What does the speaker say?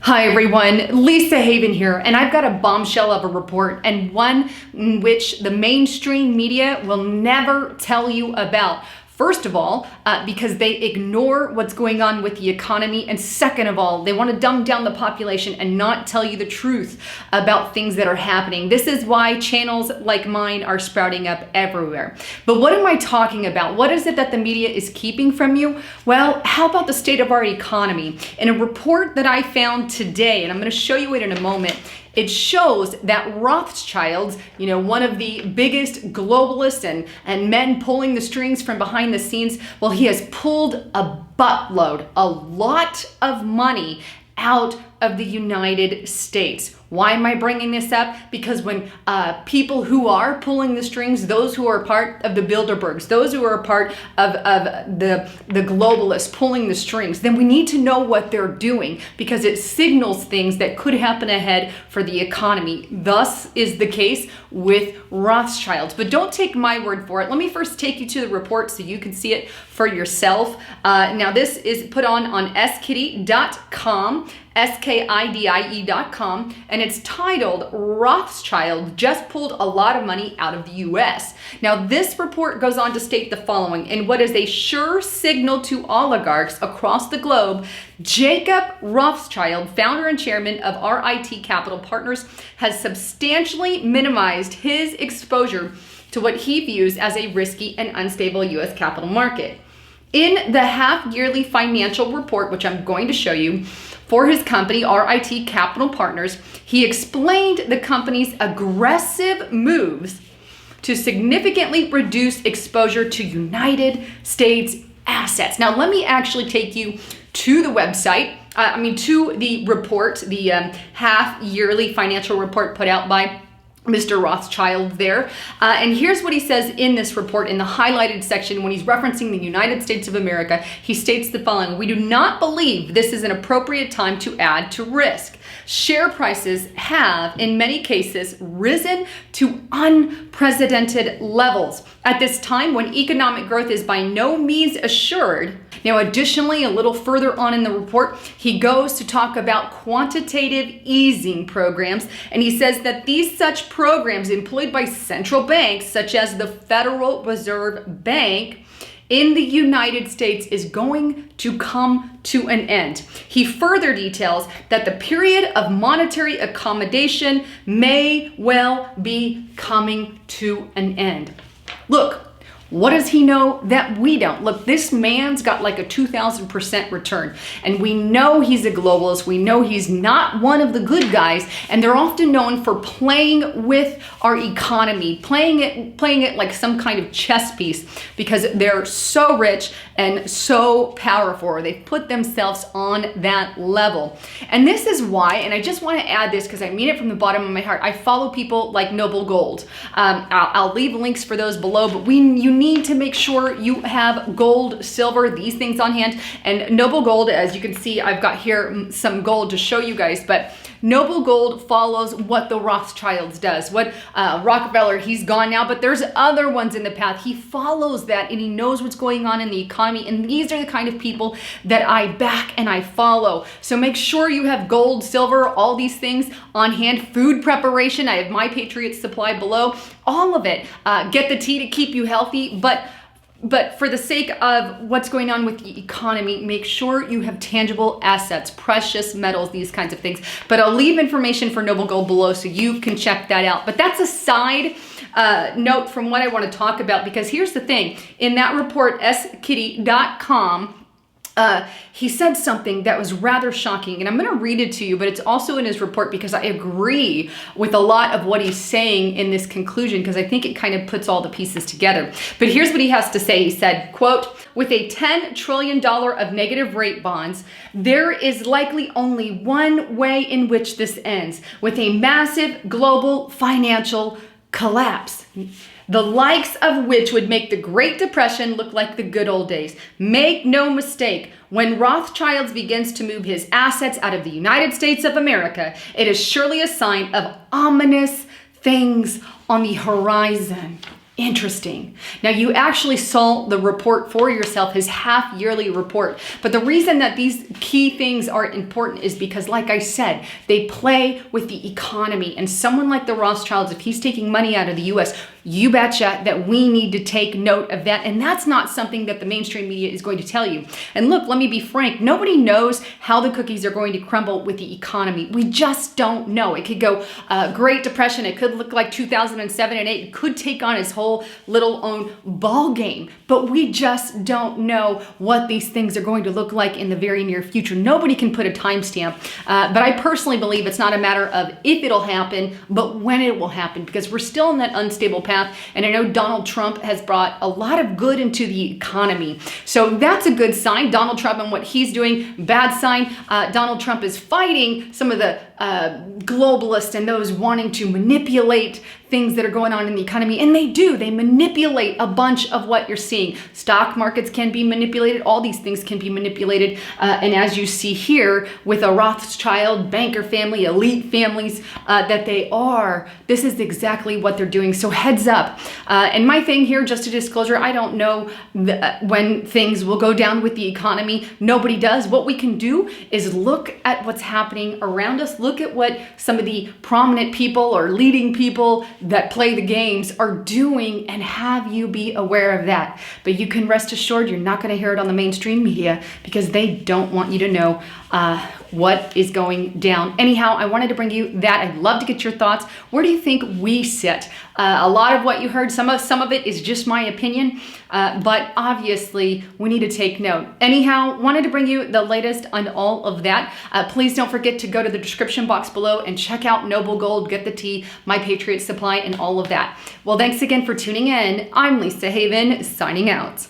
Hi everyone, Lisa Haven here, and I've got a bombshell of a report, and one in which the mainstream media will never tell you about. First of all, because they ignore what's going on with the economy, and second of all, they want to dumb down the population and not tell you the truth about things that are happening. This is why channels like mine are sprouting up everywhere. But what am I talking about? What is it that the media is keeping from you? Well, how about the state of our economy? In a report that I found today, and I'm going to show you it in a moment, it shows that Rothschilds, one of the biggest globalists and men pulling the strings from behind the scenes, well, he has pulled a buttload, a lot of money out of the United States. Why am I bringing this up? Because when people who are pulling the strings, those who are part of the Bilderbergs, those who are part of the globalists pulling the strings, then we need to know what they're doing because it signals things that could happen ahead for the economy. Thus is the case with Rothschilds. But don't take my word for it. Let me first take you to the report so you can see it for yourself. Now this is put on skidie.com. skidie.com, and it's titled Rothschild just pulled a lot of money out of the US. Now this report goes on to state the following: in what is a sure signal to oligarchs across the globe, Jacob Rothschild, founder and chairman of RIT Capital Partners, has substantially minimized his exposure to what he views as a risky and unstable US capital market. In the half-yearly financial report, which I'm going to show you, for his company, RIT Capital Partners, he explained the company's aggressive moves to significantly reduce exposure to United States assets. Now, let me actually take you to the website, to the report, the half-yearly financial report put out by Mr. Rothschild there. And here's what he says in this report in the highlighted section when he's referencing the United States of America. He states the following: "We do not believe this is an appropriate time to add to risk. Share prices have, in many cases, risen to unprecedented levels at this time when economic growth is by no means assured." Now, additionally, a little further on in the report, he goes to talk about quantitative easing programs, and he says that these such programs employed by central banks, such as the Federal Reserve Bank in the United States, is going to come to an end. He further details that the period of monetary accommodation may well be coming to an end. Look, what does he know that we don't? Look, this man's got like a 2,000% return, and we know he's a globalist. We know he's not one of the good guys, and they're often known for playing with our economy, playing it like some kind of chess piece because they're so rich and so powerful. They've put themselves on that level. And this is why, and I just want to add this because I mean it from the bottom of my heart, I follow people like Noble Gold. I'll leave links for those below, but you need to make sure you have gold, silver, these things on hand. And Noble Gold, as you can see, I've got here some gold to show you guys, but Noble Gold follows what the Rothschilds does. What Rockefeller, he's gone now, but there's other ones in the path. He follows that and he knows what's going on in the economy. And these are the kind of people that I back and I follow. So make sure you have gold, silver, all these things on hand. Food preparation, I have my Patriot supply below. All of it. Get the tea to keep you healthy, but for the sake of what's going on with the economy, make sure you have tangible assets, precious metals, these kinds of things. But I'll leave information for Noble Gold below so you can check that out. But that's a side note from what I want to talk about, because here's the thing. In that report, skidie.com, he said something that was rather shocking, and I'm going to read it to you, but it's also in his report because I agree with a lot of what he's saying in this conclusion because I think it kind of puts all the pieces together. But here's what he has to say. He said, quote, "With a $10 trillion of negative rate bonds, there is likely only one way in which this ends, with a massive global financial collapse, the likes of which would make the Great Depression look like the good old days. Make no mistake, when Rothschild begins to move his assets out of the United States of America, it is surely a sign of ominous things on the horizon." Interesting. Now, you actually saw the report for yourself, his half-yearly report. But the reason that these key things are important is because, like I said, they play with the economy. And someone like the Rothschilds, if he's taking money out of the U.S., you betcha that we need to take note of that. And that's not something that the mainstream media is going to tell you. And look, let me be frank. Nobody knows how the cookies are going to crumble with the economy. We just don't know. It could go Great Depression. It could look like 2007 and 8. It could take on its whole little own ball game. But we just don't know what these things are going to look like in the very near future. Nobody can put a timestamp. But I personally believe it's not a matter of if it'll happen, but when it will happen, because we're still in that unstable path. And I know Donald Trump has brought a lot of good into the economy. So that's a good sign. Donald Trump and what he's doing, bad sign. Donald Trump is fighting some of the globalists and those wanting to manipulate things that are going on in the economy. And they do. They manipulate a bunch of what you're seeing. Stock markets can be manipulated. All these things can be manipulated. And as you see here with a Rothschild banker family, elite families that they are, this is exactly what they're doing. So heads up. And my thing here, just a disclosure, I don't know when things will go down with the economy. Nobody does. What we can do is look at what's happening around us. Look at what some of the prominent people or leading people that play the games are doing and have you be aware of that. But you can rest assured you're not going to hear it on the mainstream media because they don't want you to know what is going down. Anyhow, I wanted to bring you that. I'd love to get your thoughts. Where do you think we sit? A lot of what you heard, some of it is just my opinion, but obviously we need to take note. Anyhow, wanted to bring you the latest on all of that. Please don't forget to go to the description box below and check out Noble Gold, Get the Tea, My Patriot Supply, and all of that. Well, thanks again for tuning in. I'm Lisa Haven, signing out.